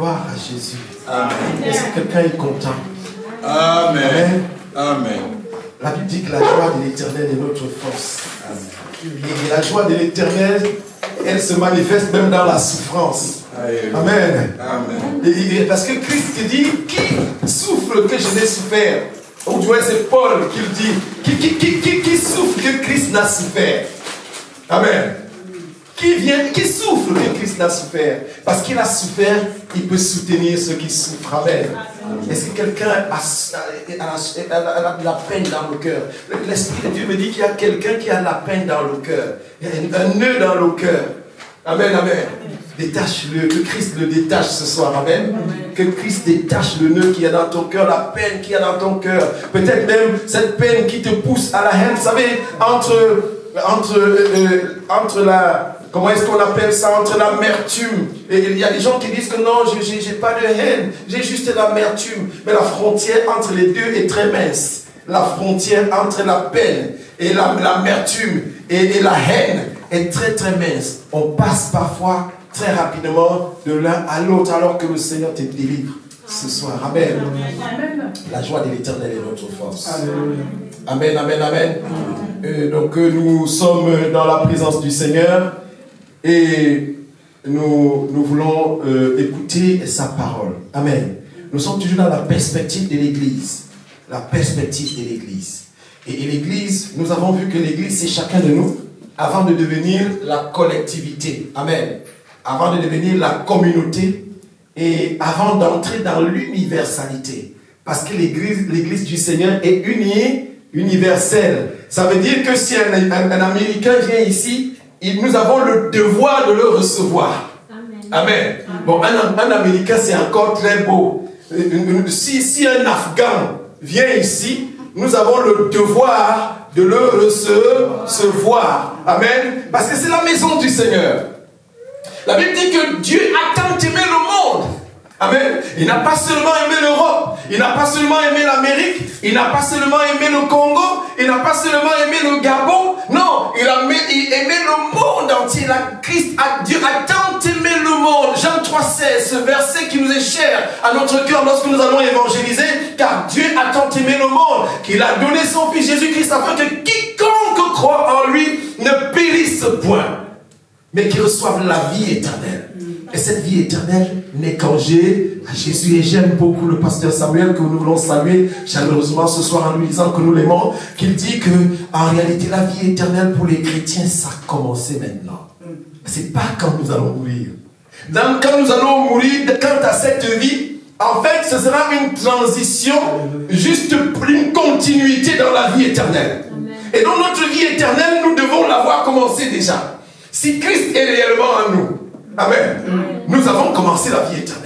Gloire à Jésus. Amen. Est-ce que quelqu'un est content? Amen. Amen. La Bible dit que la joie de l'Éternel est notre force. Amen. Et la joie de l'Éternel, elle se manifeste même dans la souffrance. Amen. Amen. Et parce que Christ dit, qui souffre que je n'ai souffert? Ou du moins c'est Paul qui le dit. Qui souffre que Christ n'a souffert? Amen. Qui souffre que Christ n'a souffert? Parce qu'il a souffert, il peut soutenir ceux qui souffrent. Amen. Est-ce que quelqu'un a de la peine dans le cœur? L'Esprit de Dieu me dit qu'il y a quelqu'un qui a de la peine dans le cœur. Il y a un nœud dans le cœur. Amen, amen. Détache-le, que Christ le détache ce soir, amen. Que Christ détache le nœud qu'il y a dans ton cœur, la peine qu'il y a dans ton cœur. Peut-être même cette peine qui te pousse à la haine. Vous savez, entre la... Comment est-ce qu'on appelle ça? Entre l'amertume. Et il y a des gens qui disent que non, je n'ai pas de haine, j'ai juste l'amertume. Mais la frontière entre les deux est très mince. La frontière entre la peine et l'amertume et la haine est très très mince. On passe parfois très rapidement de l'un à l'autre alors que le Seigneur te délivre ce soir. Amen. Amen. La joie de l'Éternel est notre force. Amen, amen, amen. Donc nous sommes dans la présence du Seigneur et nous voulons écouter sa parole. Amen. Nous sommes toujours dans la perspective de l'Église. La perspective de l'Église. Et l'Église, nous avons vu que l'Église, c'est chacun de nous avant de devenir la collectivité. Amen. Avant de devenir la communauté et avant d'entrer dans l'universalité. Parce que l'Église du Seigneur est unie, universelle. Ça veut dire que si un Américain vient ici, nous avons le devoir de le recevoir. Amen. Amen. Bon, un Américain, c'est encore très beau. Si un Afghan vient ici, nous avons le devoir de le recevoir. Amen. Parce que c'est la maison du Seigneur. La Bible dit que Dieu a tant aimé le monde. Amen. Il n'a pas seulement aimé l'Europe, il n'a pas seulement aimé l'Amérique, il n'a pas seulement aimé le Congo, il n'a pas seulement aimé le Gabon. Non, il aimé le monde entier. Dieu a tant aimé le monde. Jean 3,16, ce verset qui nous est cher à notre cœur lorsque nous allons évangéliser. Car Dieu a tant aimé le monde qu'il a donné son Fils Jésus-Christ afin que quiconque croit en lui ne périsse point, mais qu'il reçoive la vie éternelle. Et cette vie éternelle n'est qu'en Jésus. Et j'aime beaucoup le pasteur Samuel que nous voulons saluer chaleureusement ce soir en lui disant que nous l'aimons, qu'il dit que en réalité la vie éternelle pour les chrétiens, ça a commencé maintenant. C'est pas quand nous allons mourir. Quand nous allons mourir, quant à cette vie, en fait ce sera une transition, juste une continuité dans la vie éternelle. Et dans notre vie éternelle, nous devons l'avoir commencé déjà. Si Christ est réellement en nous, amen, nous avons commencé la vie éternelle.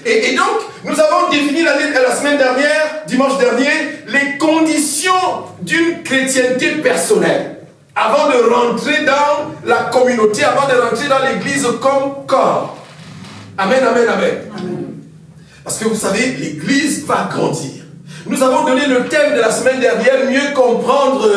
Et donc, nous avons défini la semaine dernière, dimanche dernier, les conditions d'une chrétienté personnelle. Avant de rentrer dans la communauté, avant de rentrer dans l'église comme corps. Amen, amen, amen. Parce que vous savez, l'église va grandir. Nous avons donné le thème de la semaine dernière, mieux comprendre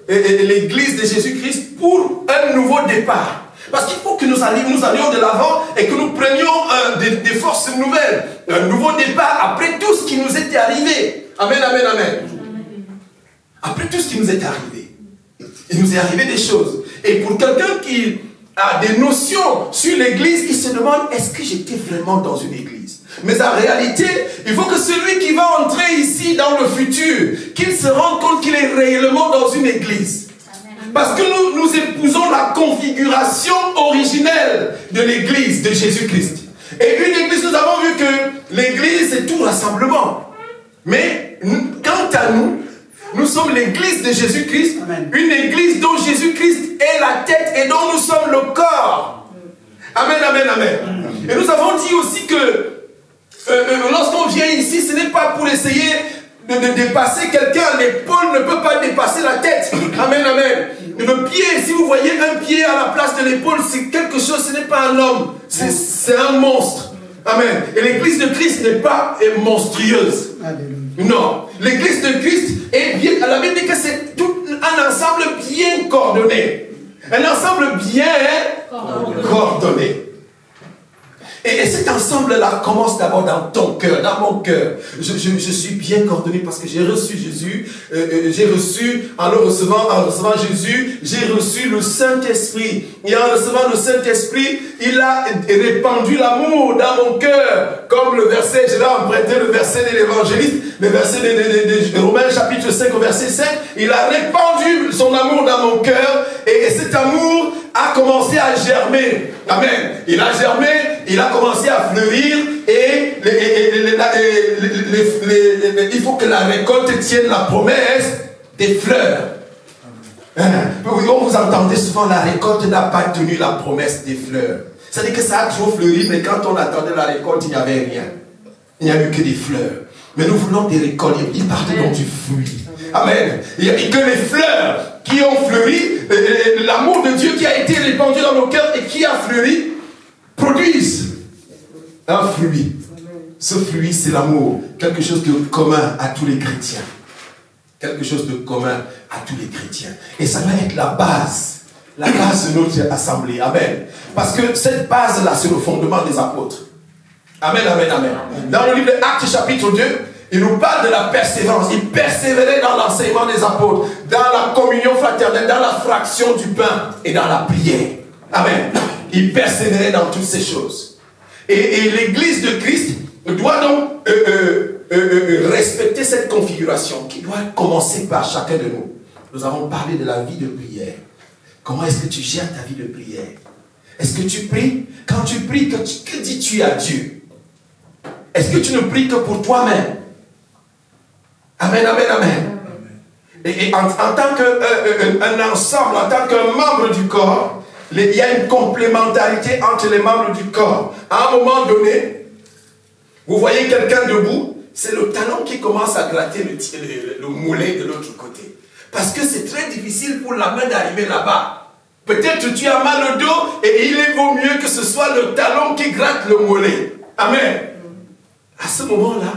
l'église de Jésus-Christ pour un nouveau départ. Parce qu'il faut que nous allions de l'avant et que nous prenions des forces nouvelles. Un nouveau départ après tout ce qui nous était arrivé. Amen, amen, amen. Après tout ce qui nous est arrivé. Il nous est arrivé des choses. Et pour quelqu'un qui a des notions sur l'église, il se demande, est-ce que j'étais vraiment dans une église? Mais en réalité, il faut que celui qui va entrer ici dans le futur, qu'il se rende compte qu'il est réellement dans une église. Parce que nous épousons la configuration originelle de l'église de Jésus-Christ. Et une église, nous avons vu que l'église c'est tout rassemblement. Mais quant à nous, nous sommes l'église de Jésus-Christ, une église dont Jésus-Christ est la tête et dont nous sommes le corps. Amen, amen, amen. Et nous avons dit aussi que lorsqu'on vient ici, ce n'est pas pour essayer de dépasser quelqu'un. L'épaule ne peut pas dépasser la tête. Amen, amen. Le pied, si vous voyez un pied à la place de l'épaule, c'est quelque chose, ce n'est pas un homme, c'est un monstre. Amen. Et l'église de Christ n'est pas monstrueuse. Non. L'église de Christ est bien, la Bible dit que c'est tout un ensemble bien coordonné. Un ensemble bien coordonné. Et cet ensemble-là commence d'abord dans ton cœur, dans mon cœur. Je suis bien coordonné parce que j'ai reçu Jésus. J'ai reçu, en recevant Jésus, j'ai reçu le Saint-Esprit. Et en recevant le Saint-Esprit, il a répandu l'amour dans mon cœur. Comme le verset, je vais emprunter le verset de l'évangéliste, le verset de Romains chapitre 5 au verset 5. Il a répandu son amour dans mon cœur. Et cet amour a commencé à germer. Amen. Il a germé, il a commencé à fleurir et il faut que la récolte tienne la promesse des fleurs. Vous entendez souvent, la récolte n'a pas tenu la promesse des fleurs. C'est-à-dire que ça a toujours fleuri, mais quand on attendait la récolte, il n'y avait rien. Il n'y a eu que des fleurs. Mais nous voulons des récoltes, il part donc du fruit. Amen. Il n'y a que les fleurs qui ont fleuri, l'amour de Dieu qui a été répandu dans nos cœurs et qui a fleuri, produisent un fruit. Ce fruit, c'est l'amour. Quelque chose de commun à tous les chrétiens. Quelque chose de commun à tous les chrétiens. Et ça va être la base de notre assemblée. Amen. Parce que cette base-là, c'est le fondement des apôtres. Amen, amen, amen. Dans le livre de Actes chapitre 2, il nous parle de la persévérance. Ils persévéraient dans l'enseignement des apôtres, dans la communion fraternelle, dans la fraction du pain et dans la prière. Amen. Ils persévéraient dans toutes ces choses. Et l'Église de Christ doit donc respecter cette configuration qui doit commencer par chacun de nous. Nous avons parlé de la vie de prière. Comment est-ce que tu gères ta vie de prière? Est-ce que tu pries? Quand tu pries, que dis-tu à Dieu? Est-ce que tu ne pries que pour toi-même? Amen, amen, amen. Et en tant qu'un ensemble, en tant qu'un membre du corps, il y a une complémentarité entre les membres du corps. À un moment donné, vous voyez quelqu'un debout, c'est le talon qui commence à gratter le mollet de l'autre côté. Parce que c'est très difficile pour la main d'arriver là-bas. Peut-être tu as mal au dos et il vaut mieux que ce soit le talon qui gratte le mollet. Amen. À ce moment-là,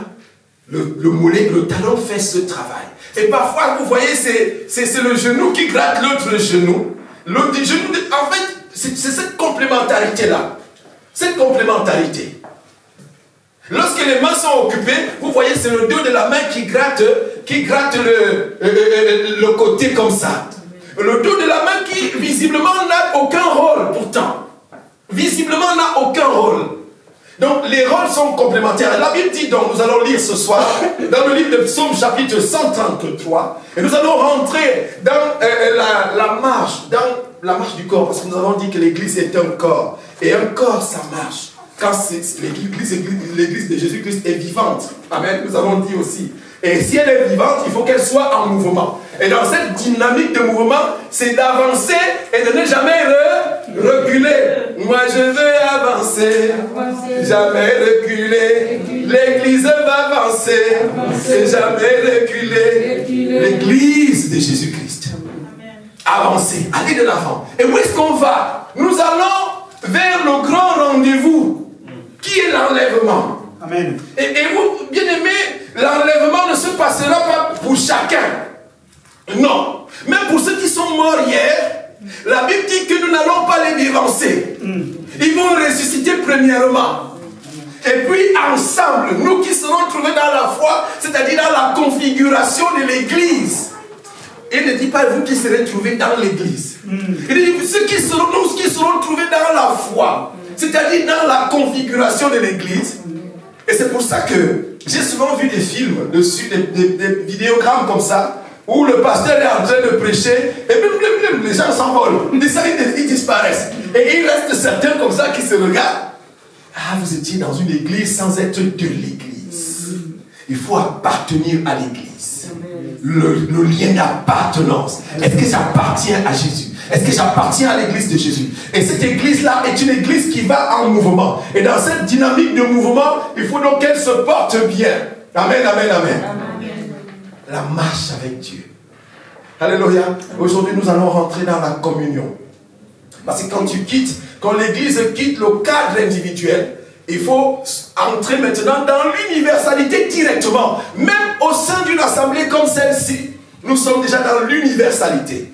le mollet, le talon fait ce travail. Et parfois, vous voyez, c'est le genou qui gratte l'autre genou. L'autre genou, en fait, c'est cette complémentarité-là. Cette complémentarité. Lorsque les mains sont occupées, vous voyez, c'est le dos de la main qui gratte le côté comme ça. Le dos de la main qui, visiblement, n'a aucun rôle, pourtant. Visiblement, n'a aucun rôle. Donc, les rôles sont complémentaires. La Bible dit donc, nous allons lire ce soir, dans le livre de Psaume chapitre 133, et nous allons rentrer dans la marche du corps, parce que nous avons dit que l'Église est un corps. Et un corps, ça marche. Quand l'Église de Jésus-Christ est vivante. Amen, nous avons dit aussi. Et si elle est vivante, il faut qu'elle soit en mouvement. Et dans cette dynamique de mouvement, c'est d'avancer et de ne jamais reculer. Moi, je veux avancer, jamais reculer. L'Église va avancer, et jamais reculer. L'Église de Jésus-Christ. Avancer, aller de l'avant. Et où est-ce qu'on va? Nous allons vers le grand rendez-vous, qui est l'enlèvement. Amen. Et vous, bien-aimés, l'enlèvement ne se passera pas pour chacun. Non. Même pour ceux qui sont morts hier, la Bible dit que nous n'allons pas les dévancer. Ils vont ressusciter premièrement. Et puis ensemble, nous qui serons trouvés dans la foi, c'est-à-dire dans la configuration de l'Église. Il ne dit pas vous qui serez trouvés dans l'Église. Il dit nous qui serons trouvés dans la foi, c'est-à-dire dans la configuration de l'Église. Et c'est pour ça que j'ai souvent vu des films dessus, des vidéogrammes comme ça, où le pasteur est en train de prêcher, et les gens s'envolent, ils disparaissent. Et il reste certains comme ça qui se regardent. Ah, vous étiez dans une église sans être de l'église. Il faut appartenir à l'église. Le lien d'appartenance. Est-ce que j'appartiens à Jésus? Est-ce que j'appartiens à l'église de Jésus? Et cette église-là est une église qui va en mouvement. Et dans cette dynamique de mouvement, il faut donc qu'elle se porte bien. Amen, amen, amen. La marche avec Dieu. Alléluia. Aujourd'hui, nous allons rentrer dans la communion. Parce que quand l'église quitte le cadre individuel, il faut entrer maintenant dans l'universalité directement. Même au sein d'une assemblée comme celle-ci, nous sommes déjà dans l'universalité.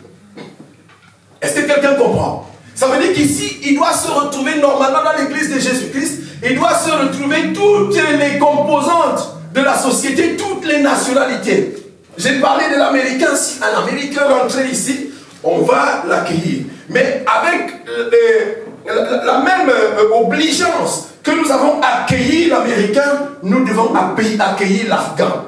Est-ce que quelqu'un comprend? Ça veut dire qu'ici, il doit se retrouver normalement dans l'église de Jésus-Christ, il doit se retrouver toutes les composantes de la société, toutes les nationalités. J'ai parlé de l'Américain. Si un Américain rentre ici, on va l'accueillir. Mais avec la même obligeance que nous avons accueilli l'Américain, nous devons accueillir l'Afghan.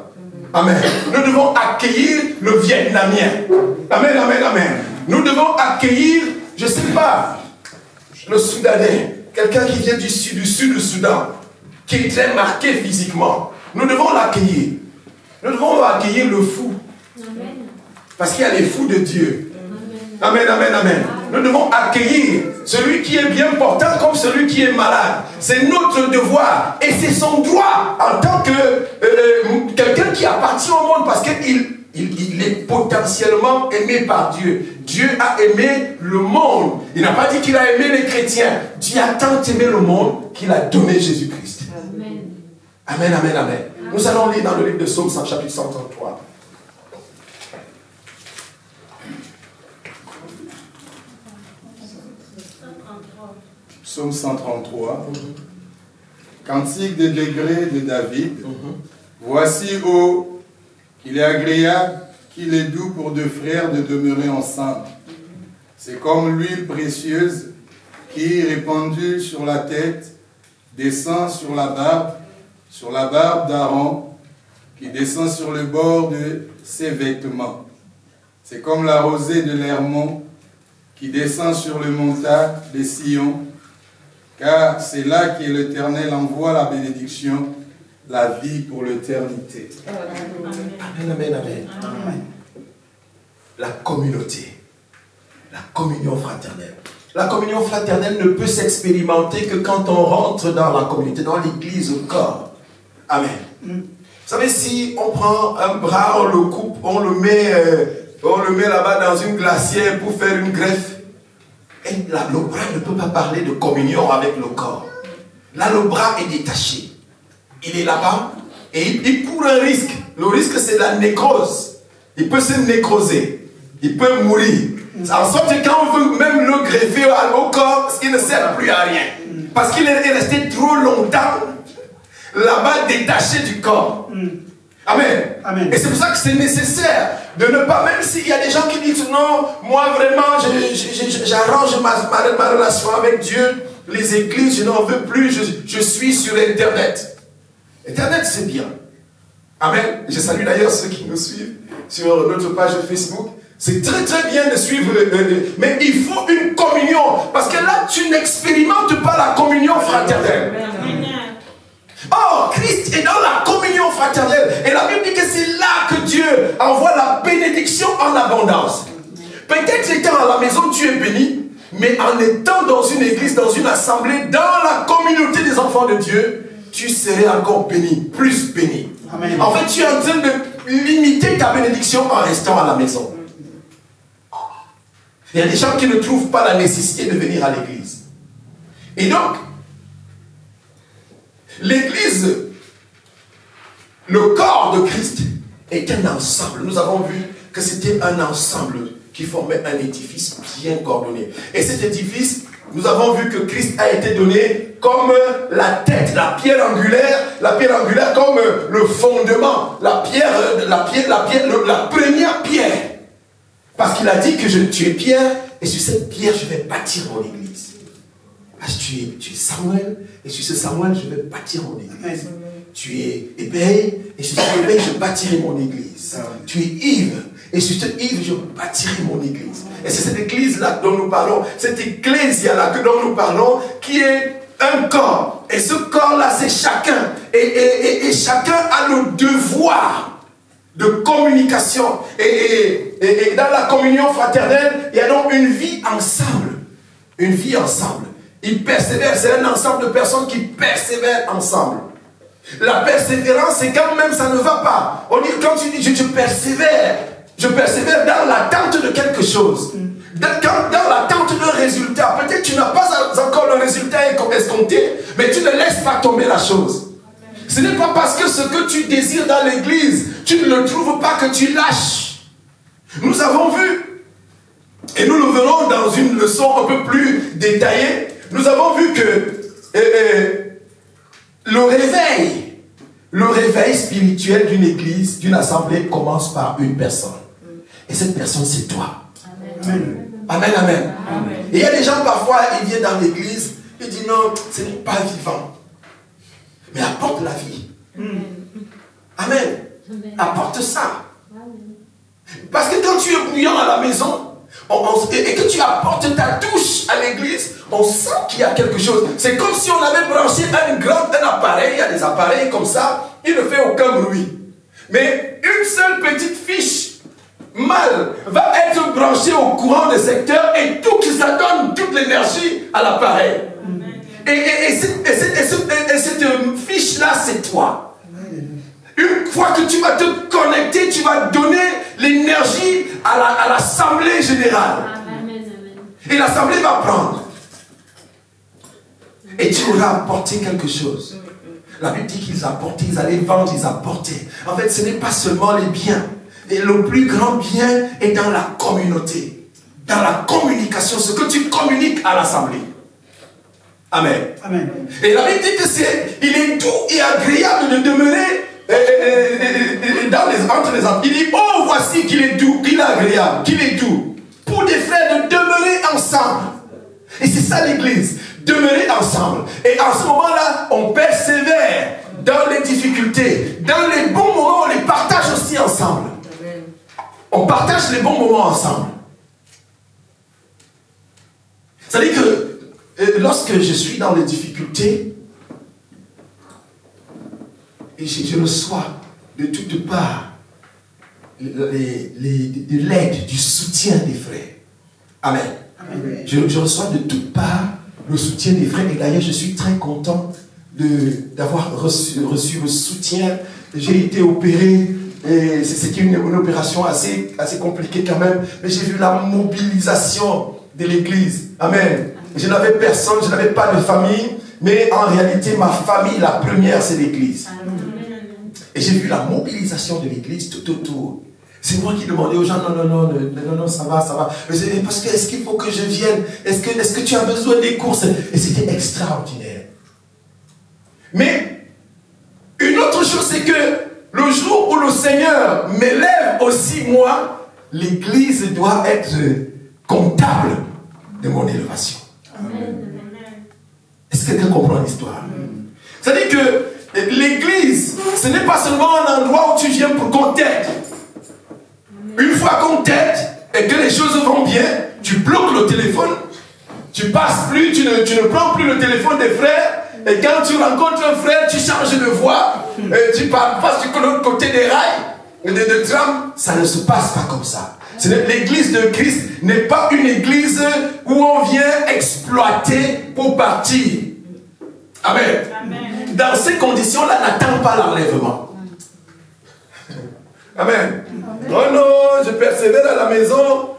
Amen. Nous devons accueillir le Vietnamien. Amen, amen, amen. Nous devons accueillir, je ne sais pas, le Soudanais, quelqu'un qui vient du sud du Soudan, qui est très marqué physiquement. Nous devons l'accueillir. Nous devons accueillir le fou. Amen. Parce qu'il y a les fous de Dieu. Amen, amen, amen. Nous devons accueillir celui qui est bien portant comme celui qui est malade. C'est notre devoir et c'est son droit en tant que quelqu'un qui appartient au monde parce qu'il est potentiellement aimé par Dieu. Dieu a aimé le monde. Il n'a pas dit qu'il a aimé les chrétiens. Dieu a tant aimé le monde qu'il a donné Jésus-Christ. Amen. Amen, amen, amen. Nous allons lire dans le livre de Psaume, chapitre 133. Psaume 133. Cantique des degrés de David. Voici, ô, qu'il est agréable, qu'il est doux pour deux frères de demeurer ensemble. C'est comme l'huile précieuse qui, répandue sur la tête, descend sur la barbe d'Aaron, qui descend sur le bord de ses vêtements. C'est comme la rosée de l'Hermon qui descend sur le montagne de Sion, car c'est là que l'Éternel envoie la bénédiction, la vie pour l'éternité. Amen, amen, amen. Amen. La communauté, la communion fraternelle. La communion fraternelle ne peut s'expérimenter que quand on rentre dans la communauté, dans l'église, au corps. Amen. Vous savez, si on prend un bras, on le coupe, on le met là-bas dans une glacière pour faire une greffe, et là, le bras ne peut pas parler de communion avec le corps. Là, le bras est détaché. Il est là-bas et il court un risque. Le risque, c'est la nécrose. Il peut se nécroser. Il peut mourir. En sorte que quand on veut même le greffer au corps, il ne sert plus à rien. Parce qu'il est resté trop longtemps là-bas détaché du corps. Amen. Amen. Et c'est pour ça que c'est nécessaire de ne pas, même s'il y a des gens qui disent non, moi vraiment j'arrange ma relation avec Dieu, les églises, je n'en veux plus, je suis sur Internet. Internet c'est bien. Amen. Je salue d'ailleurs ceux qui nous suivent sur notre page Facebook. C'est très très bien de suivre, mais il faut une communion, parce que là tu n'expérimentes pas la communion fraternelle. Amen. Or, Christ est dans la communion fraternelle. Et la Bible dit que c'est là que Dieu envoie la bénédiction en abondance. Peut-être étant à la maison, tu es béni, mais en étant dans une église, dans une assemblée, dans la communauté des enfants de Dieu, tu serais encore béni, plus béni. Amen. En fait, tu es en train de limiter ta bénédiction en restant à la maison. Il y a des gens qui ne trouvent pas la nécessité de venir à l'église. Et donc, l'église, le corps de Christ, est un ensemble. Nous avons vu que c'était un ensemble qui formait un édifice bien coordonné. Et cet édifice, nous avons vu que Christ a été donné comme la tête, la pierre angulaire comme le fondement, la première pierre. Parce qu'il a dit que tu es pierre, et sur cette pierre, je vais bâtir mon église. Tu es Samuel, et sur ce Samuel, je vais bâtir mon église. Tu es Ébeil, et sur ce Ébeil, je bâtirai mon église. Tu es Yves, et sur ce Yves, je bâtirai mon église. Et c'est cette église-là dont nous parlons, cette ecclésia-là dont nous parlons, qui est un corps. Et ce corps-là, c'est chacun. Et chacun a le devoir de communication. Et dans la communion fraternelle, il y a donc une vie ensemble. Une vie ensemble. Ils persévèrent, c'est un ensemble de personnes qui persévèrent ensemble. La persévérance, c'est quand même ça ne va pas. On dit, quand tu dis je persévère dans l'attente de quelque chose. Dans l'attente d'un résultat. Peut-être tu n'as pas encore le résultat escompté, mais tu ne laisses pas tomber la chose. Ce n'est pas parce que ce que tu désires dans l'église, tu ne le trouves pas que tu lâches. Nous avons vu et nous le verrons dans une leçon un peu plus détaillée, nous avons vu que le réveil spirituel d'une église, d'une assemblée commence par une personne. Et cette personne, c'est toi. Amen. Amen, amen. Amen. Et il y a des gens, parfois, ils viennent dans l'église, ils disent non, ce n'est pas vivant. Mais apporte la vie. Amen. Apporte ça. Parce que quand tu es bouillant à la maison, et que tu apportes ta touche à l'église, on sent qu'il y a quelque chose. C'est comme si on avait branché un appareil, il y a des appareils comme ça, il ne fait aucun bruit. Mais une seule petite fiche mal va être branchée au courant des secteurs et tout ça donne toute l'énergie à l'appareil. Et cette fiche-là, c'est toi. Une fois que tu vas te connecter, tu vas donner l'énergie à l'assemblée générale. Et l'assemblée va prendre. Et tu auras apporté quelque chose. La Bible dit qu'ils apportaient, ils allaient vendre, ils apportaient. En fait, ce n'est pas seulement les biens. Et le plus grand bien est dans la communauté. Dans la communication, ce que tu communiques à l'assemblée. Amen. Amen. Et la Bible dit que il est doux et agréable de demeurer entre les hommes. Il dit, oh, voici qu'il est doux, qu'il est agréable, qu'il est doux. Pour des frères de demeurer ensemble. Et c'est ça l'église, demeurer ensemble. Et en ce moment-là, on persévère dans les difficultés. Dans les bons moments, on les partage aussi ensemble. On partage les bons moments ensemble. C'est-à-dire que lorsque je suis dans les difficultés, et je reçois de toutes parts de l'aide, du soutien des frères. Amen. Amen. Je reçois de toutes parts le soutien des frères. Et d'ailleurs, je suis très content d'avoir reçu le soutien. J'ai été opéré. C'était une opération assez compliquée quand même. Mais j'ai vu la mobilisation de l'église. Amen. Je n'avais personne, je n'avais pas de famille. Mais en réalité, ma famille, la première, c'est l'église. Et j'ai vu la mobilisation de l'église tout autour. C'est moi qui demandais aux gens, non, ça va. Parce que, est-ce qu'il faut que je vienne? Est-ce que tu as besoin des courses? Et c'était extraordinaire. Mais, une autre chose, c'est que le jour où le Seigneur m'élève aussi, moi, l'église doit être comptable de mon élévation. Amen. Est-ce que quelqu'un comprend l'histoire? C'est-à-dire que l'église, ce n'est pas seulement un endroit où tu viens pour qu'on t'aide. Une fois qu'on t'aide et que les choses vont bien, tu bloques le téléphone, tu passes plus, tu ne prends plus le téléphone des frères, et quand tu rencontres un frère, tu changes de voix, et tu passes de l'autre côté des rails, de tram. Ça ne se passe pas comme ça. L'église de Christ n'est pas une église où on vient exploiter pour partir. Amen. Amen. Dans ces conditions-là, n'attends pas l'enlèvement. Amen. Amen. Oh non, je persévère à la maison.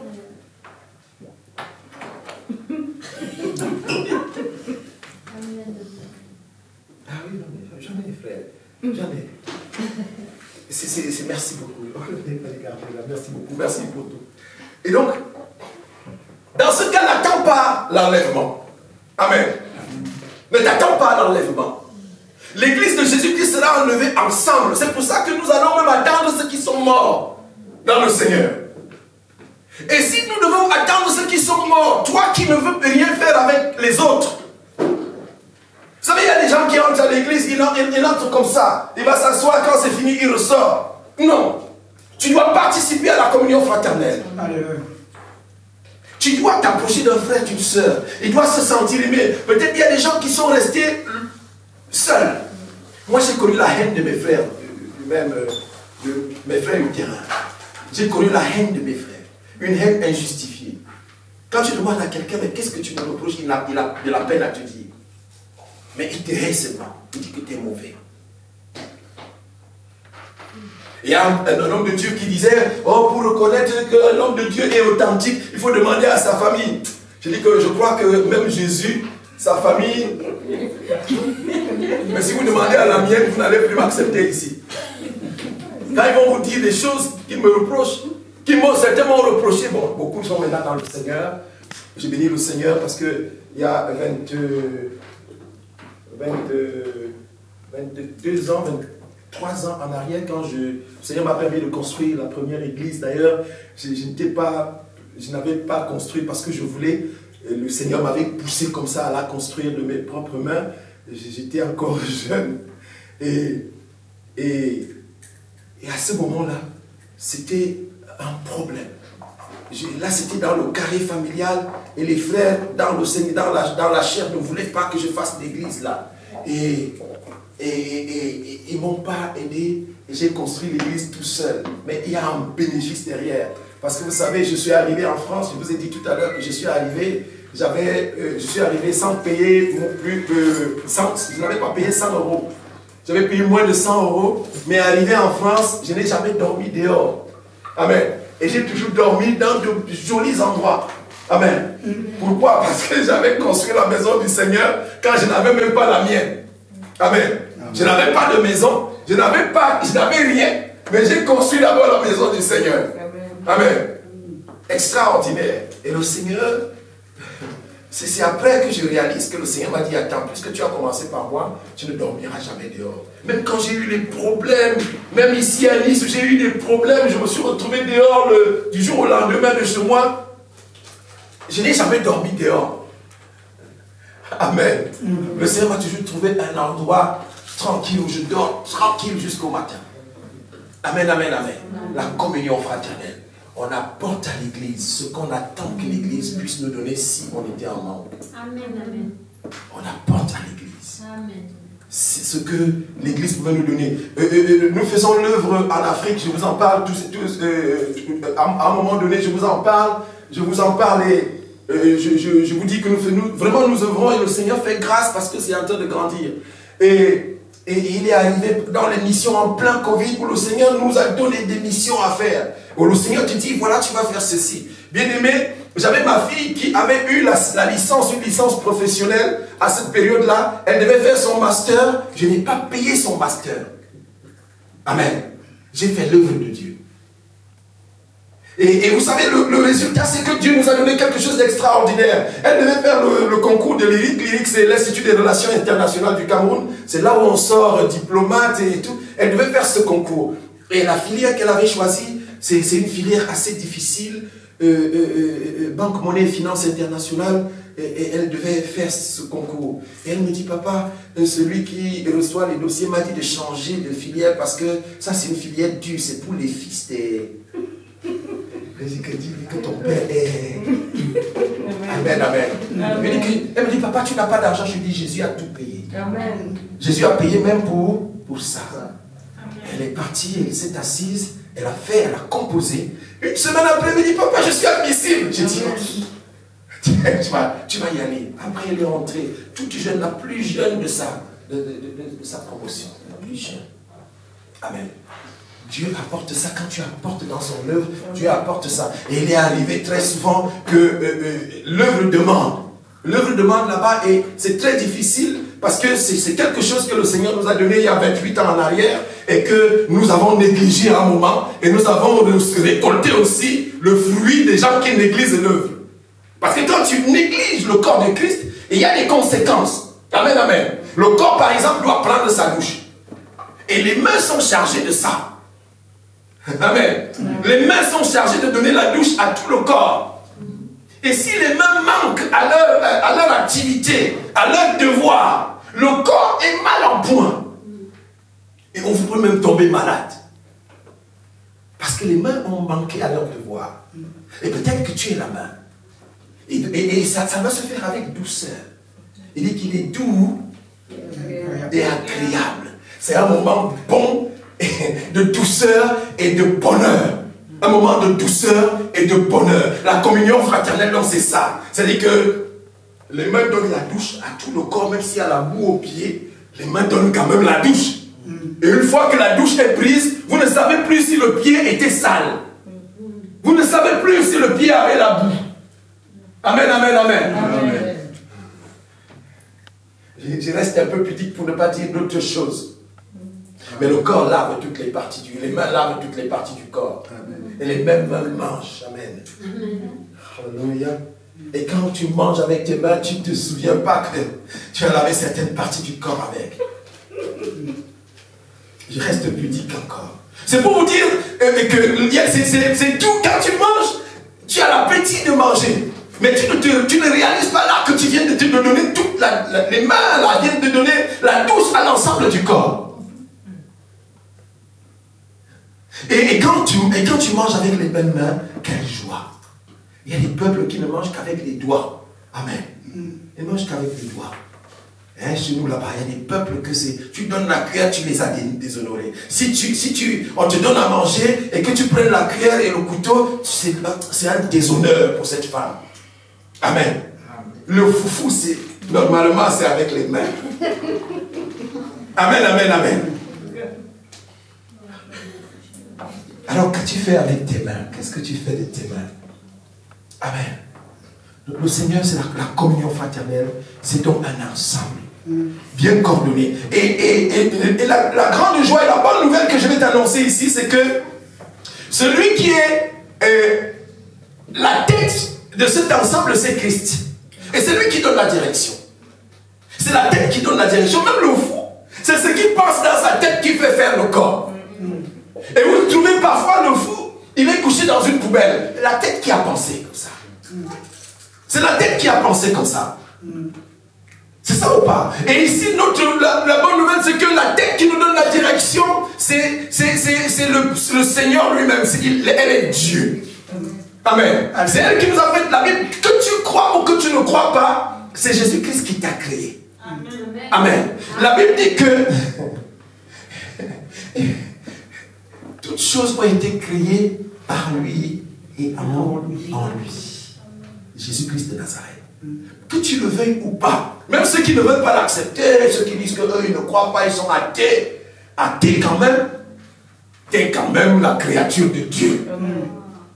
Ah oui, j'en ai, frère. J'en ai. Merci beaucoup. Merci beaucoup. Merci pour tout. Et donc, dans ce cas, n'attends pas l'enlèvement. Amen. Ne t'attends pas à l'enlèvement. L'église de Jésus-Christ sera enlevée ensemble. C'est pour ça que nous allons même attendre ceux qui sont morts dans le Seigneur. Et si nous devons attendre ceux qui sont morts, toi qui ne veux rien faire avec les autres. Vous savez, il y a des gens qui entrent à l'église, ils entrent comme ça. Il va s'asseoir, quand c'est fini, il ressort. Non. Tu dois participer à la communion fraternelle. Alléluia. Tu dois t'approcher d'un frère, d'une soeur. Il doit se sentir aimé. Peut-être qu'il y a des gens qui sont restés seuls. Moi, j'ai connu la haine de mes frères, même de mes frères du terrain. J'ai connu la haine de mes frères. Une haine injustifiée. Quand tu demandes à quelqu'un, mais qu'est-ce que tu me reproches, il a de la peine à te dire. Mais il te hait seulement. Il dit que tu es mauvais. Il y a un homme de Dieu qui disait, oh, pour reconnaître qu'un homme de Dieu est authentique, il faut demander à sa famille. Je dis que je crois que même Jésus, sa famille, mais si vous demandez à la mienne, vous n'allez plus m'accepter ici. Quand ils vont vous dire des choses qu'ils me reprochent, certains m'ont reproché, bon, beaucoup sont maintenant dans le Seigneur. J'ai béni le Seigneur parce qu'il y a 22 ans, 23 ans en arrière, quand le Seigneur m'a permis de construire la première église. D'ailleurs, je n'avais pas construit parce que je voulais. Le Seigneur m'avait poussé comme ça à la construire de mes propres mains. J'étais encore jeune. Et à ce moment-là, c'était un problème. Là, c'était dans le carré familial et les frères dans la chair ne voulaient pas que je fasse l'église là. Et ils ne m'ont pas aidé et j'ai construit l'église tout seul. Mais il y a un bénéfice derrière. Parce que vous savez, je suis arrivé en France, je vous ai dit tout à l'heure que je suis arrivé sans payer je n'avais pas payé 100 €. J'avais payé moins de 100 €, mais arrivé en France, je n'ai jamais dormi dehors. Amen. Et j'ai toujours dormi dans de jolis endroits. Amen. Pourquoi? Parce que j'avais construit la maison du Seigneur quand je n'avais même pas la mienne. Amen. Je n'avais pas de maison, je n'avais rien, mais j'ai construit d'abord la maison du Seigneur. Amen. Extraordinaire. Et le Seigneur, c'est après que je réalise que le Seigneur m'a dit, attends, puisque tu as commencé par moi, tu ne dormiras jamais dehors. Même quand j'ai eu des problèmes, même ici à Nice où j'ai eu des problèmes, je me suis retrouvé dehors du jour au lendemain de chez moi. Je n'ai jamais dormi dehors. Amen. Le Seigneur m'a toujours trouvé un endroit tranquille où je dors tranquille jusqu'au matin. Amen, amen, amen. La communion fraternelle. On apporte à l'église ce qu'on attend que l'église puisse nous donner si on était en manque. Amen, amen. On apporte à l'église. Amen. C'est ce que l'église pouvait nous donner. Nous faisons l'œuvre en Afrique, je vous en parle à un moment donné, je vous en parle et je vous dis que nous œuvrons et le Seigneur fait grâce parce que c'est en train de grandir. Et il est arrivé dans les missions en plein Covid où le Seigneur nous a donné des missions à faire. Où le Seigneur te dit, voilà, tu vas faire ceci. Bien aimé, j'avais ma fille qui avait eu une licence professionnelle à cette période-là. Elle devait faire son master. Je n'ai pas payé son master. Amen. J'ai fait l'œuvre de Dieu. Et vous savez, le résultat, c'est que Dieu nous a donné quelque chose d'extraordinaire. Elle devait faire le concours de l'IRIC. L'IRIC, c'est l'Institut des Relations Internationales du Cameroun. C'est là où on sort diplomate et tout. Elle devait faire ce concours. Et la filière qu'elle avait choisie, c'est une filière assez difficile. Banque, monnaie, finance internationale. Et elle devait faire ce concours. Et elle me dit, papa, celui qui reçoit les dossiers m'a dit de changer de filière parce que ça, c'est une filière dure. C'est pour les fils des... que ton père est... Amen, amen. Elle me dit, papa, tu n'as pas d'argent. Je lui dis, Jésus a tout payé. Amen. Jésus a payé même pour ça. Amen. Elle est partie, elle s'est assise, elle a composé. Une semaine après, elle me dit, papa, je suis admissible. J'ai dit, tu vas y aller. Après, elle est rentrée, toute jeune, la plus jeune de sa promotion. La plus jeune. Amen. Dieu apporte ça quand tu apportes dans son œuvre. Dieu apporte ça. Et il est arrivé très souvent que l'œuvre demande. L'œuvre demande là-bas et c'est très difficile parce que c'est quelque chose que le Seigneur nous a donné il y a 28 ans en arrière et que nous avons négligé à un moment et nous avons récolté aussi le fruit des gens qui négligent l'œuvre. Parce que quand tu négliges le corps de Christ, il y a des conséquences. Amen, amen. Le corps, par exemple, doit prendre sa douche. Et les mains sont chargées de ça. Amen. Les mains sont chargées de donner la douche à tout le corps. Et si les mains manquent à leur activité, à leur devoir, le corps est mal en point. Et on vous peut même tomber malade. Parce que les mains ont manqué à leur devoir. Et peut-être que tu es la main. Et ça va se faire avec douceur. Il dit qu'il est doux et agréable. C'est un moment bon, de douceur et de bonheur. Un moment de douceur et de bonheur. La communion fraternelle, donc c'est ça. C'est-à-dire que les mains donnent la douche à tout le corps, même s'il y a la boue aux pieds, les mains donnent quand même la douche. Et une fois que la douche est prise, vous ne savez plus si le pied était sale. Vous ne savez plus si le pied avait la boue. Amen, amen, amen. Amen. Je reste un peu pudique pour ne pas dire d'autres choses. Mais le corps lave toutes les parties les mains lavent toutes les parties du corps. Et les mêmes mains mangent. Amen. Alléluia. Et quand tu manges avec tes mains, tu ne te souviens pas que tu as lavé certaines parties du corps avec. Je reste pudique encore. C'est pour vous dire que c'est tout. Quand tu manges, tu as l'appétit de manger. Mais tu ne réalises pas là que tu viens de te donner toutes les mains, là, viennent de donner la douche à l'ensemble du corps. Et quand tu manges avec les mêmes mains, quelle joie. Il y a des peuples qui ne mangent qu'avec les doigts. Amen. Ils ne mangent qu'avec les doigts. Chez nous là-bas, il y a des peuples que tu donnes la cuillère, tu les as déshonorés. Si on te donne à manger et que tu prennes la cuillère et le couteau, c'est un déshonneur pour cette femme. Amen. Le foufou, normalement, c'est avec les mains. Amen, amen, amen. Alors, que tu fais avec tes mains? Qu'est-ce que tu fais de tes mains? Amen. Le Seigneur, c'est la communion fraternelle. C'est donc un ensemble bien coordonné. Et la grande joie et la bonne nouvelle que je vais t'annoncer ici, c'est que celui qui est la tête de cet ensemble, c'est Christ. Et c'est lui qui donne la direction. C'est la tête qui donne la direction. Même le fou, c'est ce qui passe dans sa tête qui fait faire le corps. Et vous trouvez parfois le fou, il est couché dans une poubelle. La tête qui a pensé comme ça. C'est la tête qui a pensé comme ça. C'est ça ou pas? Et ici, la bonne nouvelle, c'est que la tête qui nous donne la direction, c'est le Seigneur lui-même. Elle est Dieu. Amen. C'est elle qui nous a fait la Bible. Que tu crois ou que tu ne crois pas, c'est Jésus-Christ qui t'a créé. Amen. Amen. La Bible dit que toutes choses ont été créées par lui et en lui. Jésus-Christ de Nazareth. Que tu le veuilles ou pas, même ceux qui ne veulent pas l'accepter, ceux qui disent qu'eux ils ne croient pas, ils sont athées. Athées quand même. T'es quand même la créature de Dieu.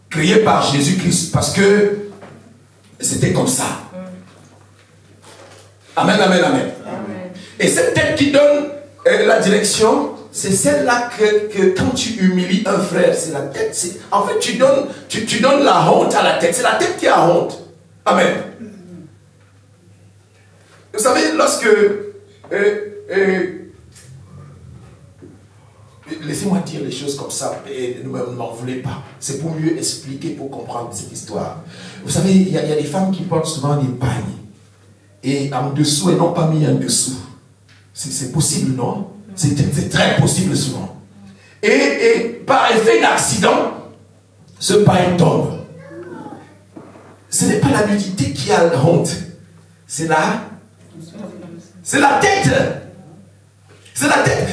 Créée par Jésus-Christ parce que c'était comme ça. Amen, amen, amen. Et cette tête qui donne la direction, c'est celle-là que quand tu humilies un frère, c'est la tête. En fait, tu donnes la honte à la tête. C'est la tête qui a honte. Amen. Vous savez, lorsque... laissez-moi dire les choses comme ça et ne m'en voulez pas. C'est pour mieux expliquer, pour comprendre cette histoire. Vous savez, il y a des femmes qui portent souvent des pagnes. Et en dessous, elles n'ont pas mis en dessous. C'est possible, non? C'est très possible souvent. Et par effet d'accident, ce pagne tombe. Ce n'est pas la nudité qui a honte. C'est la tête. C'est la tête.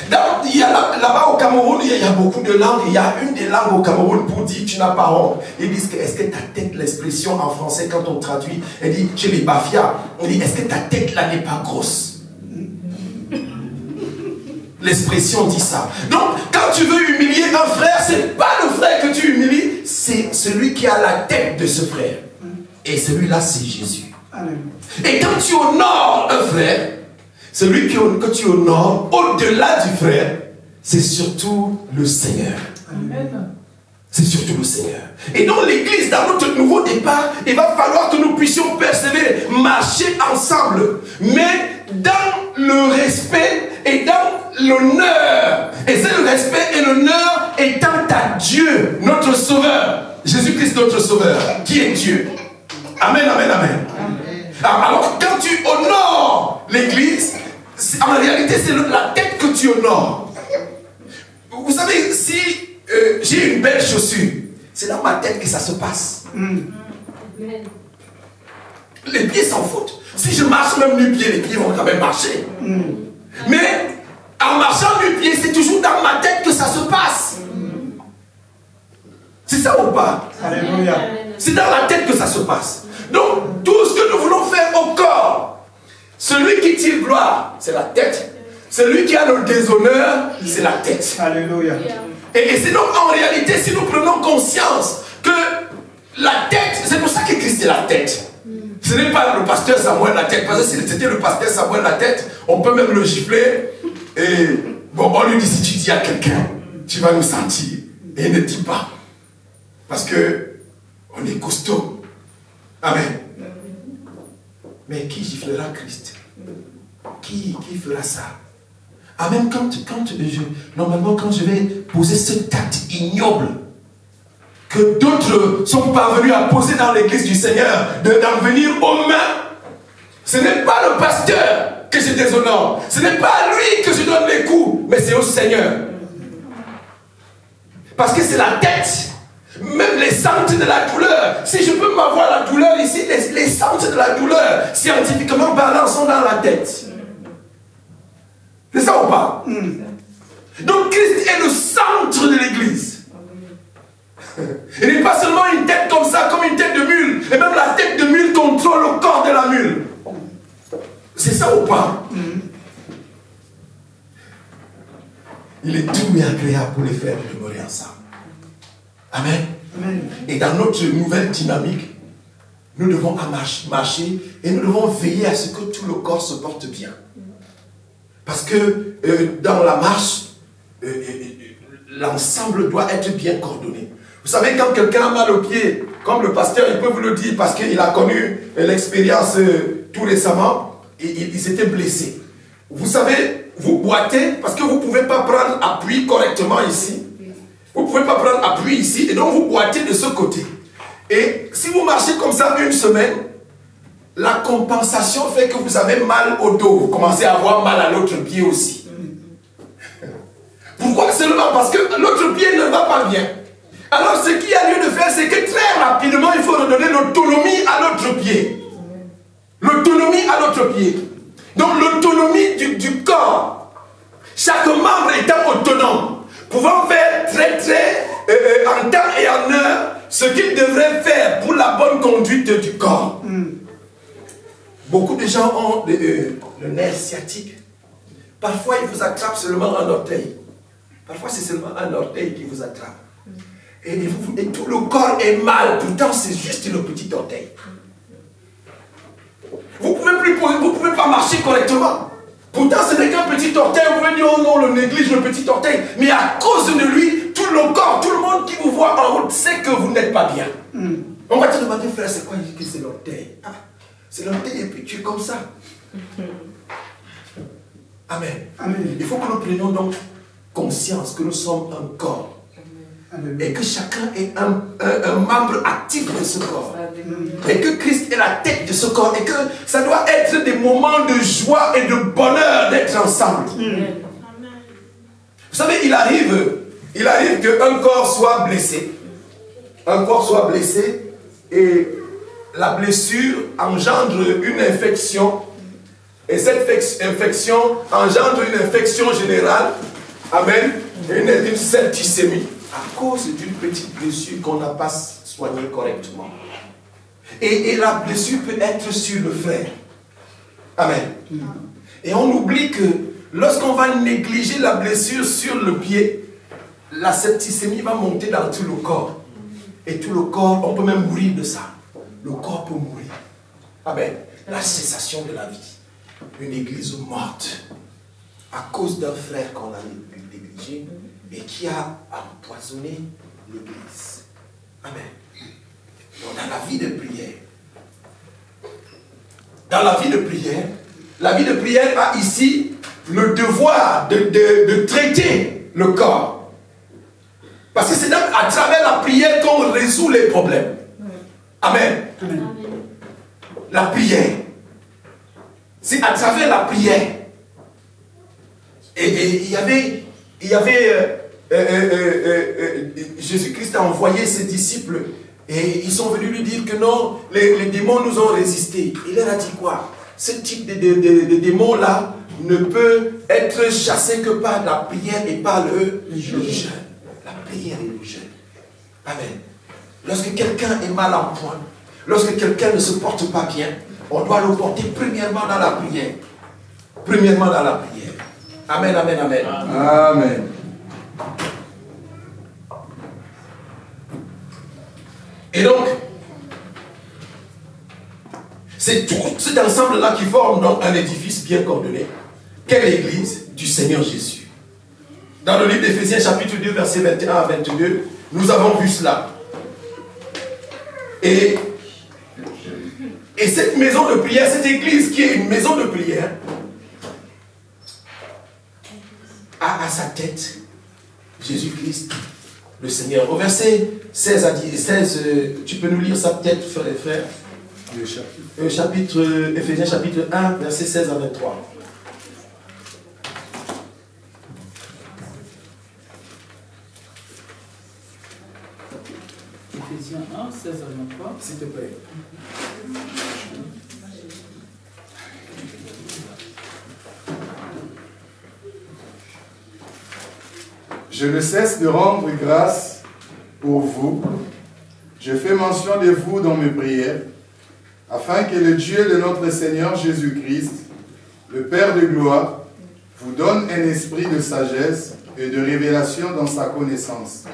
Il y a là-bas au Cameroun, il y a beaucoup de langues. Il y a une des langues au Cameroun pour dire tu n'as pas honte. Ils disent que est-ce que ta tête, l'expression en français quand on traduit, elle dit chez les Bafia, on dit est-ce que ta tête là n'est pas grosse? L'expression dit ça. Donc, quand tu veux humilier un frère, c'est pas le frère que tu humilies, c'est celui qui a la tête de ce frère. Et celui-là, c'est Jésus. Amen. Et quand tu honores un frère, celui que tu honores, au-delà du frère, c'est surtout le Seigneur. Amen. C'est surtout le Seigneur. Et dans l'Église, dans notre nouveau départ, il va falloir que nous puissions persévérer, marcher ensemble, mais dans le respect et dans l'honneur. Et c'est le respect et l'honneur étant à Dieu, notre Sauveur. Jésus-Christ, notre Sauveur, qui est Dieu. Amen, amen, amen. Alors, quand tu honores l'Église, en réalité, c'est la tête que tu honores. Vous savez, si j'ai une belle chaussure, c'est dans ma tête que ça se passe. Les pieds s'en foutent. Si je marche même nu-pied, les pieds vont quand même marcher. Mais en marchant nu-pied, c'est toujours dans ma tête que ça se passe. C'est ça ou pas? Alléluia. C'est dans la tête que ça se passe. Donc, tout ce que nous voulons faire au corps, celui qui tire gloire, c'est la tête. Celui qui a le déshonneur, c'est la tête. Alléluia. Et c'est donc en réalité, si nous prenons conscience que la tête, c'est pour ça que Christ est la tête. Ce n'est pas le pasteur Samuel la tête, parce que si c'était le pasteur Samuel la tête, on peut même le gifler et Bon, on lui dit, si tu dis à quelqu'un, tu vas nous sentir. Et ne dis pas. Parce que on est costaud. Amen. Mais qui giflera Christ? Qui fera ça? Amen. Normalement, quand je vais poser cet acte ignoble que d'autres sont parvenus à poser dans l'église du Seigneur, d'en venir aux mains, ce n'est pas le pasteur que je déshonore, ce n'est pas à lui que je donne les coups, mais c'est au Seigneur. Parce que c'est la tête, même les centres de la douleur. Si je peux m'avoir la douleur ici, les centres de la douleur, scientifiquement parlant, sont dans la tête. C'est ça ou pas? Donc Christ est le centre de l'église. Il n'est pas seulement une tête comme ça, comme une tête de mule. Et même la tête de mule contrôle le corps de la mule. C'est ça ou pas? Il est doux et agréable pour les frères de demeurer ensemble. Amen. Amen. Et dans notre nouvelle dynamique, nous devons marcher et nous devons veiller à ce que tout le corps se porte bien. Parce que dans la marche, l'ensemble doit être bien coordonné. Vous savez, quand quelqu'un a mal au pied, comme le pasteur, il peut vous le dire parce qu'il a connu l'expérience tout récemment, il s'était blessé. Vous savez, vous boitez parce que vous ne pouvez pas prendre appui correctement ici. Vous ne pouvez pas prendre appui ici et donc vous boitez de ce côté. Et si vous marchez comme ça une semaine, la compensation fait que vous avez mal au dos. Vous commencez à avoir mal à l'autre pied aussi. Pourquoi? Seulement parce que l'autre pied ne va pas bien. Alors ce qu'il y a lieu de faire, c'est que très rapidement, il faut redonner l'autonomie à l'autre pied. L'autonomie à l'autre pied. Donc l'autonomie du corps. Chaque membre étant autonome, pouvant faire très en temps et en heure ce qu'il devrait faire pour la bonne conduite du corps. Beaucoup de gens ont le nerf sciatique. Parfois, il vous attrape seulement un orteil. Parfois, c'est seulement un orteil qui vous attrape. Et tout le corps est mal. Pourtant, c'est juste le petit orteil. Vous ne pouvez pas marcher correctement. Pourtant, ce n'est qu'un petit orteil. Vous pouvez dire, oh non, on néglige le petit orteil. Mais à cause de lui, tout le corps, tout le monde qui vous voit en route sait que vous n'êtes pas bien. On va te demander, frère, c'est quoi? Il dit que c'est l'orteil. Ah, c'est l'orteil et puis tu es comme ça. Amen. Amen. Il faut que nous prenions donc conscience que nous sommes un corps. Amen. Et que chacun est un membre actif de ce corps. Amen. Et que Christ est la tête de ce corps. Et que ça doit être des moments de joie et de bonheur d'être ensemble. Amen. Vous savez, il arrive qu'un corps soit blessé. Un corps soit blessé et la blessure engendre une infection. Et cette infection engendre une infection générale. Amen. Une septicémie. À cause d'une petite blessure qu'on n'a pas soignée correctement. Et la blessure peut être sur le frère. Amen. Et on oublie que lorsqu'on va négliger la blessure sur le pied, la septicémie va monter dans tout le corps. Et tout le corps, on peut même mourir de ça. Le corps peut mourir. Amen. La cessation de la vie. Une église morte. À cause d'un frère qu'on a négligé et qui a empoisonné l'église. Amen. Donc dans la vie de prière, la vie de prière a ici le devoir de traiter le corps. Parce que c'est donc à travers la prière qu'on résout les problèmes. Amen. Amen. La prière. C'est à travers la prière. Et il y avait Jésus-Christ a envoyé ses disciples et ils sont venus lui dire que non, les démons nous ont résisté. Il leur a dit quoi? Ce type de démons-là ne peut être chassé que par la prière et par le jeûne. La prière et le jeûne. Amen. Lorsque quelqu'un est mal en point, lorsque quelqu'un ne se porte pas bien, on doit le porter premièrement dans la prière. Premièrement dans la prière. Amen, amen, amen. Amen. Et donc, c'est tout cet ensemble-là qui forme donc un édifice bien coordonné. Quelle église? Du Seigneur Jésus. Dans le livre d'Éphésiens chapitre 2, versets 21 à 22, nous avons vu cela. Et cette maison de prière, cette église qui est une maison de prière, a à sa tête Jésus-Christ, le Seigneur. Au verset 16 à 16, tu peux nous lire ça peut-être, frère et frère. Le chapitre, Éphésiens chapitre 1, verset 16 à 23. Éphésiens 1, 16 à 23. S'il te plaît. Je ne cesse de rendre grâce pour vous. Je fais mention de vous dans mes prières, afin que le Dieu de notre Seigneur Jésus-Christ, le Père de gloire, vous donne un esprit de sagesse et de révélation dans sa connaissance.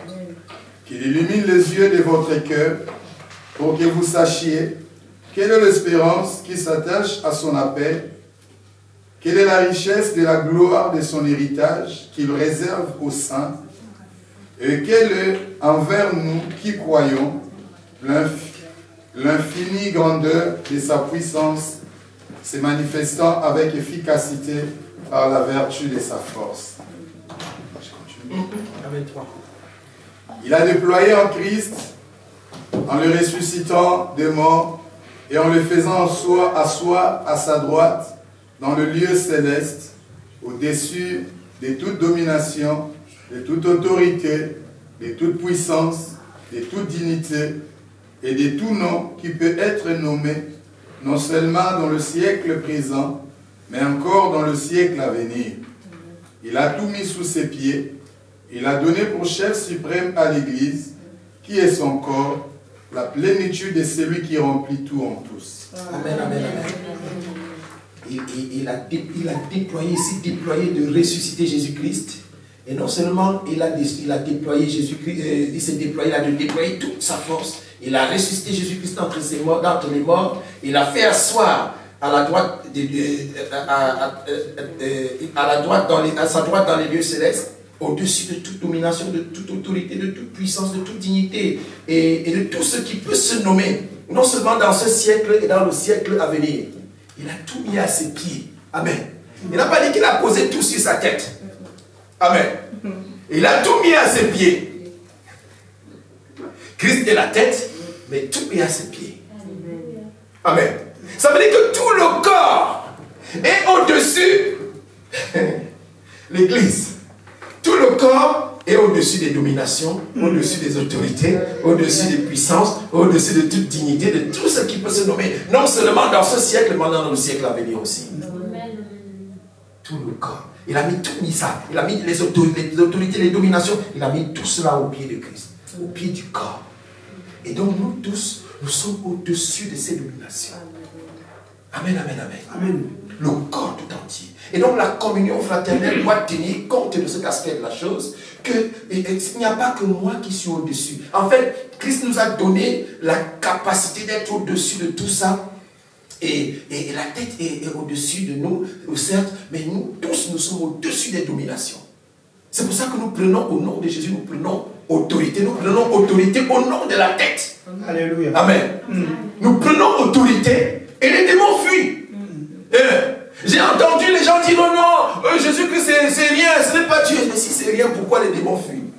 Qu'il illumine les yeux de votre cœur pour que vous sachiez quelle est l'espérance qui s'attache à son appel, quelle est la richesse de la gloire de son héritage qu'il réserve aux saints, et quelle est envers nous qui croyons l'infinie grandeur de sa puissance, se manifestant avec efficacité par la vertu de sa force. Je continue. Il a déployé en Christ, en le ressuscitant des morts et en le faisant asseoir à sa droite dans le lieu céleste, au-dessus de toute domination, de toute autorité, de toute puissance, de toute dignité et de tout nom qui peut être nommé, non seulement dans le siècle présent, mais encore dans le siècle à venir. Il a tout mis sous ses pieds. Il a donné pour chef suprême à l'Église, qui est son corps, la plénitude de celui qui remplit tout en tous. Amen, amen, amen. Il a déployé, ici déployé de ressusciter Jésus-Christ. Et non seulement il a déployé Jésus-Christ, il s'est déployé, il a déployé toute sa force. Il a ressuscité Jésus-Christ d'entre les morts. Il a fait asseoir à la droite, à sa droite dans les lieux célestes, au-dessus de toute domination, de toute autorité, de toute puissance, de toute dignité et de tout ce qui peut se nommer, non seulement dans ce siècle et dans le siècle à venir. Il a tout mis à ses pieds. Amen. Il n'a pas dit qu'il a posé tout sur sa tête. Amen. Il a tout mis à ses pieds. Christ est la tête, mais tout est à ses pieds. Amen. Ça veut dire que tout le corps est au-dessus l'Église. Tout le corps est au-dessus des dominations, au-dessus des autorités, au-dessus des puissances, au-dessus de toute dignité, de tout ce qui peut se nommer, non seulement dans ce siècle, mais dans le siècle à venir aussi. Tout le corps. Il a mis ça. Il a mis les autorités, les dominations, il a mis tout cela au pied de Christ, au pied du corps. Et donc nous tous, nous sommes au-dessus de ces dominations. Amen, amen, amen. Amen. Le corps tout entier. Et donc la communion fraternelle doit tenir compte de cet aspect de la chose, qu'il n'y a pas que moi qui suis au-dessus. En fait, Christ nous a donné la capacité d'être au-dessus de tout ça. Et la tête est au-dessus de nous, certes, mais nous tous, nous sommes au-dessus des dominations. C'est pour ça que nous prenons au nom de Jésus, nous prenons autorité. Nous prenons autorité au nom de la tête. Alléluia. Amen. Nous prenons autorité et les démons fuient. J'ai entendu les gens dire non, Jésus-Christ c'est rien, ce n'est pas Dieu. Mais si c'est rien, pourquoi les démons fuient?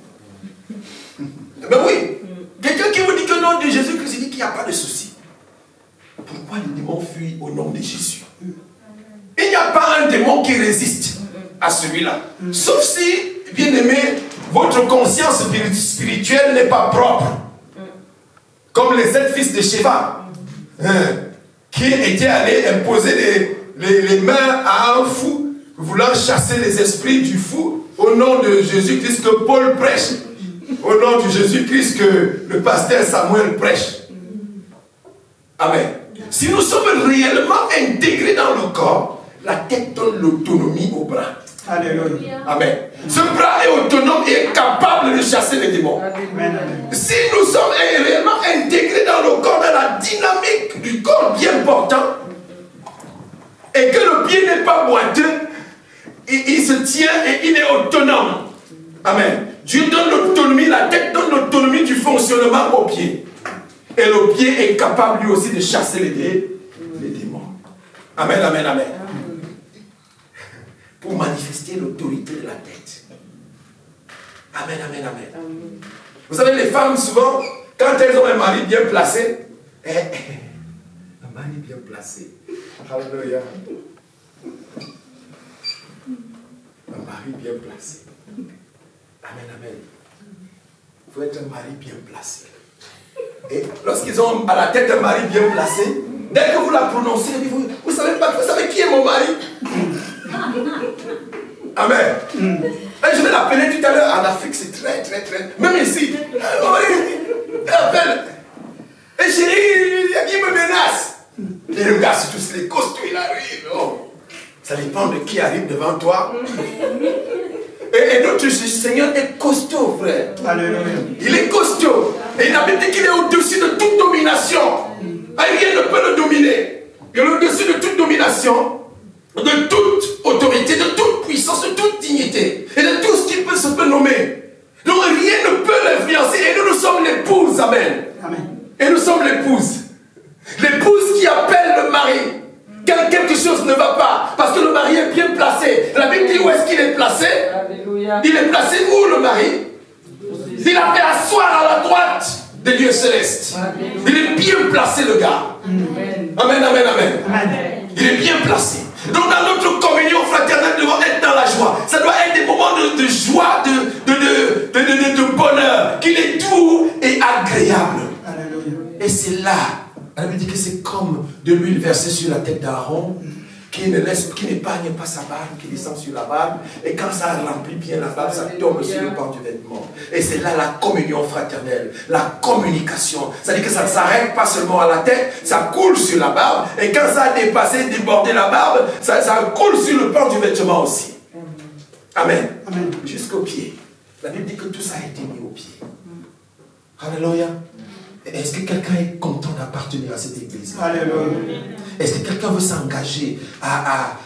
Ben oui. Quelqu'un qui vous dit que non de Jésus-Christ, il dit qu'il n'y a pas de souci. Pourquoi les démons fuient au nom de Jésus? Il n'y a pas un démon qui résiste à celui-là. Sauf si, bien aimé, votre conscience spirituelle n'est pas propre. Comme les 7 fils de Sheba, qui étaient allés imposer les mains à un fou, voulant chasser les esprits du fou, au nom de Jésus-Christ que Paul prêche, au nom de Jésus-Christ que le pasteur Samuel prêche. Amen. Si nous sommes réellement intégrés dans le corps, la tête donne l'autonomie au bras. Alléluia. Amen. Ce bras est autonome et est capable de chasser les démons. Amen. Si nous sommes réellement intégrés dans le corps, dans la dynamique du corps bien portant, et que le pied n'est pas boiteux, il se tient et il est autonome. Amen. Dieu donne l'autonomie, la tête donne l'autonomie du fonctionnement au pied. Et le pied est capable lui aussi de chasser les démons. Amen, amen, amen. Pour manifester l'autorité de la tête. Amen, amen, amen. Vous savez, les femmes, souvent, quand elles ont un mari bien placé, un mari bien placé. Alléluia. Un mari bien placé. Amen, amen. Il faut être un mari bien placé. Et lorsqu'ils ont à la tête un mari bien placé, dès que vous la prononcez, vous savez pas, vous savez qui est mon mari? Amen. Et je vais l'appeler tout à l'heure. En Afrique, c'est très. Même ici. Elle appelle. Et chérie, il y a qui me menace? Et le gars, c'est tous les costauds, il arrive. Oh. Ça dépend de qui arrive devant toi. Et notre Seigneur est costaud, frère. Alléluia. Il est costaud. Et il a dit qu'il est au-dessus de toute domination. Rien ne peut le dominer. Il est au-dessus de toute domination, de toute autorité, de toute puissance, de toute dignité. Et de tout ce qui se peut nommer. Donc rien ne peut l'influencer. Et nous sommes l'épouse. Amen. Amen. Et nous sommes l'épouse. L'épouse qui appelle le mari. Quand quelque chose ne va pas, parce que le mari est bien placé. La Bible dit où est-ce qu'il est placé? Alléluia. Il est placé où le mari? Il a fait asseoir à la droite des lieux célestes. Alléluia. Il est bien placé le gars. Amen, amen, amen. Amen. Il est bien placé. Donc dans notre communion fraternelle, nous devons être dans la joie. Ça doit être des moments de joie, de bonheur, qu'il est doux et agréable. Alléluia. Et c'est là. Elle me dit que c'est comme de l'huile versée sur la tête d'Aaron, qui n'épargne pas sa barbe, qui descend sur la barbe, et quand ça remplit bien la barbe, ça tombe sur le pan du vêtement. Et c'est là la communion fraternelle, la communication. C'est-à-dire que ça ne s'arrête pas seulement à la tête, ça coule sur la barbe, et quand ça a dépassé, débordé la barbe, ça coule sur le pan du vêtement aussi. Amen. Amen. Jusqu'au pied. La Bible dit que tout ça a été mis au pied. Alléluia. Est-ce que quelqu'un est content d'appartenir à cette église? Alléluia. Est-ce que quelqu'un veut s'engager à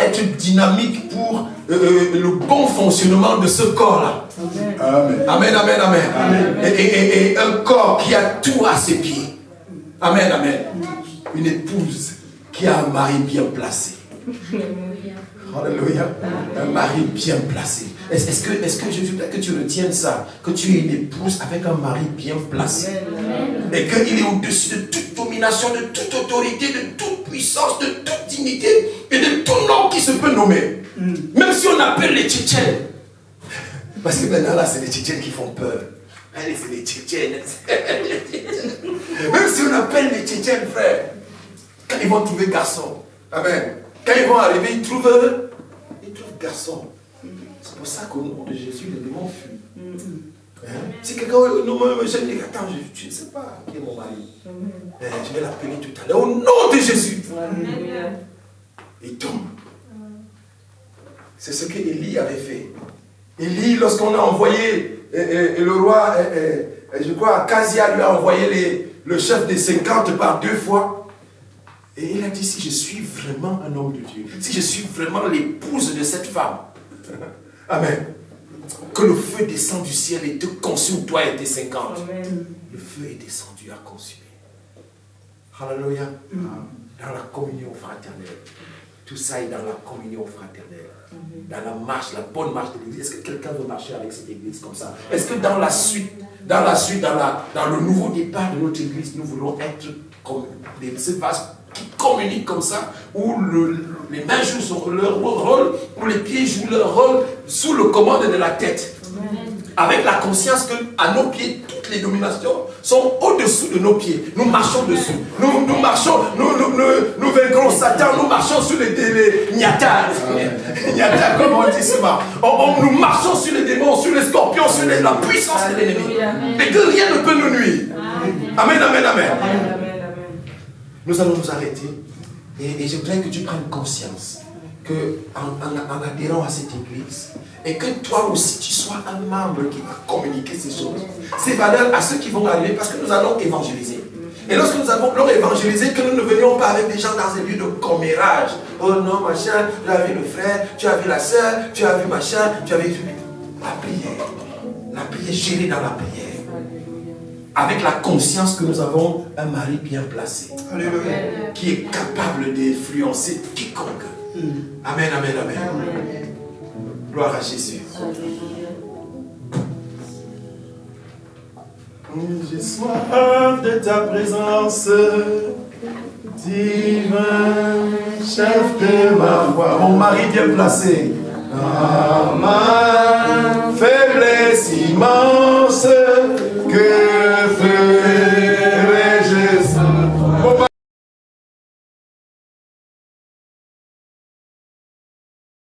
être dynamique pour le bon fonctionnement de ce corps-là? Amen. Amen, amen, amen. Amen. Et un corps qui a tout à ses pieds. Amen, amen. Une épouse qui a un mari bien placé. Alléluia. Un mari bien placé. Est-ce que je veux que tu retiennes ça? Que tu es une épouse avec un mari bien placé. Et qu'il est au-dessus de toute domination, de toute autorité, de toute puissance, de toute dignité et de tout nom qui se peut nommer. Même si on appelle les Tchétchènes. Parce que maintenant là, c'est les Tchétchènes qui font peur. Allez, c'est les Tchétchènes. Même si on appelle les Tchétchènes, frère, quand ils vont trouver garçon, amen. Quand ils vont arriver, ils trouvent garçon. C'est pour ça qu'au nom de Jésus, les démons fuient. Si quelqu'un me dit, attends, je ne sais pas qui est mon mari. Je vais l'appeler tout à l'heure. Au nom de Jésus. Il tombe. C'est ce qu'Élie avait fait. Élie, lorsqu'on a envoyé, le roi, je crois, Akazia lui a envoyé le chef des 50 par 2 fois. Et il a dit, si je suis vraiment un homme de Dieu, si je suis vraiment l'épouse de cette femme, amen, que le feu descend du ciel et te consume, toi et tes 50. Amen. Le feu est descendu à consumer. Alléluia. Dans la communion fraternelle. Tout ça est dans la communion fraternelle. Dans la marche, la bonne marche de l'église. Est-ce que quelqu'un veut marcher avec cette église comme ça? Est-ce que dans la suite, dans le nouveau départ de notre église, nous voulons être comme ces vases qui communiquent comme ça, où les mains jouent leur rôle, où les pieds jouent leur rôle sous le commande de la tête. Avec la conscience qu'à nos pieds, toutes les dominations sont au-dessous de nos pieds. Nous marchons dessus. Nous marchons, nous vaincrons Satan, nous marchons sur les niatas. Niatas, comme on dit souvent. Nous marchons sur les démons, sur les scorpions, sur la puissance de l'ennemi. Et que rien ne peut nous nuire. Amen, amen, amen. Nous allons nous arrêter et je voudrais que tu prennes conscience qu'en adhérant à cette église et que toi aussi tu sois un membre qui va communiquer ces choses, ces valeurs à ceux qui vont arriver parce que nous allons évangéliser. Et lorsque nous allons évangéliser, que nous ne venions pas avec des gens dans un lieu de commérage. Oh non, machin, tu as vu le frère, tu as vu la soeur, tu as vu machin, tu as vu la prière. prière, gérer dans la prière. Avec la conscience que nous avons un mari bien placé. Alléluia. Qui est capable d'influencer quiconque. Amen, amen, amen. Gloire à Jésus. J'ai soif de ta présence, divin chef de ma foi. Mon mari bien placé. Dans ma faiblesse immense.